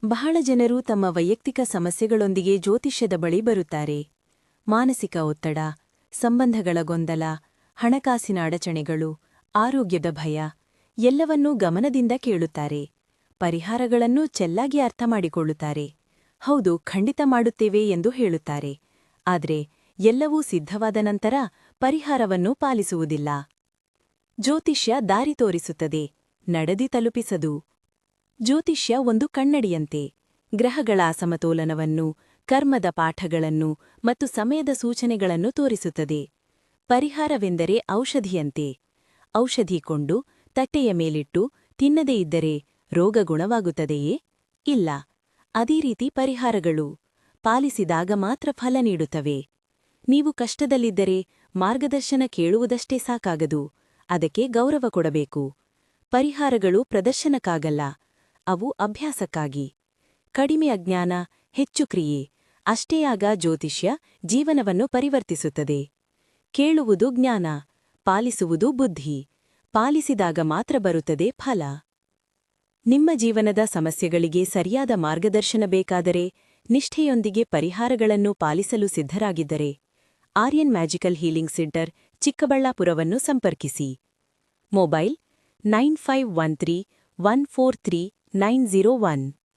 ಬಹಳ ಜನರು ತಮ್ಮ ವೈಯಕ್ತಿಕ ಸಮಸ್ಯೆಗಳೊಂದಿಗೆ ಜ್ಯೋತಿಷ್ಯದ ಬಳಿ ಬರುತ್ತಾರೆ. ಮಾನಸಿಕ ಒತ್ತಡ, ಸಂಬಂಧಗಳ ಗೊಂದಲ, ಹಣಕಾಸಿನ ಅಡಚಣೆಗಳು, ಆರೋಗ್ಯದ ಭಯ ಎಲ್ಲವನ್ನೂ ಗಮನದಿಂದ ಕೇಳುತ್ತಾರೆ. ಪರಿಹಾರಗಳನ್ನೂ ಚೆನ್ನಾಗಿ ಅರ್ಥಮಾಡಿಕೊಳ್ಳುತ್ತಾರೆ. ಹೌದು, ಖಂಡಿತ ಮಾಡುತ್ತೇವೆ ಎಂದು ಹೇಳುತ್ತಾರೆ. ಆದರೆ ಎಲ್ಲವೂ ಸಿದ್ಧವಾದ ನಂತರ ಪರಿಹಾರವನ್ನು ಪಾಲಿಸುವುದಿಲ್ಲ. ಜ್ಯೋತಿಷ್ಯ ದಾರಿ ತೋರಿಸುತ್ತದೆ, ನಡೆದಿ ತಲುಪಿಸದು. ಜ್ಯೋತಿಷ್ಯ ಒಂದು ಕನ್ನಡಿಯಂತೆ. ಗ್ರಹಗಳ ಅಸಮತೋಲನವನ್ನು, ಕರ್ಮದ ಪಾಠಗಳನ್ನು ಮತ್ತು ಸಮಯದ ಸೂಚನೆಗಳನ್ನು ತೋರಿಸುತ್ತದೆ. ಪರಿಹಾರವೆಂದರೆ ಔಷಧಿಯಂತೆ. ಔಷಧಿ ಕೊಂಡು ತಟ್ಟೆಯ ಮೇಲಿಟ್ಟು ತಿನ್ನದೇ ಇದ್ದರೆ ರೋಗ ಗುಣವಾಗುತ್ತದೆಯೇ? ಇಲ್ಲ. ಅದೇ ರೀತಿ ಪರಿಹಾರಗಳು ಪಾಲಿಸಿದಾಗ ಮಾತ್ರ ಫಲ ನೀಡುತ್ತವೆ. ನೀವು ಕಷ್ಟದಲ್ಲಿದ್ದರೆ ಮಾರ್ಗದರ್ಶನ ಕೇಳುವುದಷ್ಟೇ ಸಾಕಾಗದು, ಅದಕ್ಕೆ ಗೌರವ ಕೊಡಬೇಕು. ಪರಿಹಾರಗಳು ಪ್ರದರ್ಶನಕ್ಕಾಗಲ್ಲ, ಅವು ಅಭ್ಯಾಸಕ್ಕಾಗಿ. ಕಡಿಮೆ ಅಜ್ಞಾನ, ಹೆಚ್ಚು ಕ್ರಿಯೆ, ಅಷ್ಟೇ ಆಗ ಜ್ಯೋತಿಷ್ಯ ಜೀವನವನ್ನು ಪರಿವರ್ತಿಸುತ್ತದೆ. ಕೇಳುವುದು ಜ್ಞಾನ, ಪಾಲಿಸುವುದು ಬುದ್ಧಿ. ಪಾಲಿಸಿದಾಗ ಮಾತ್ರ ಬರುತ್ತದೆ ಫಲ. ನಿಮ್ಮ ಜೀವನದ ಸಮಸ್ಯೆಗಳಿಗೆ ಸರಿಯಾದ ಮಾರ್ಗದರ್ಶನ ಬೇಕಾದರೆ, ನಿಷ್ಠೆಯೊಂದಿಗೆ ಪರಿಹಾರಗಳನ್ನು ಪಾಲಿಸಲು ಸಿದ್ಧರಾಗಿದ್ದರೆ, ಆರ್ಯನ್ ಮ್ಯಾಜಿಕಲ್ ಹೀಲಿಂಗ್ ಸೆಂಟರ್, ಚಿಕ್ಕಬಳ್ಳಾಪುರವನ್ನು ಸಂಪರ್ಕಿಸಿ. ಮೊಬೈಲ್ 9513 143 901.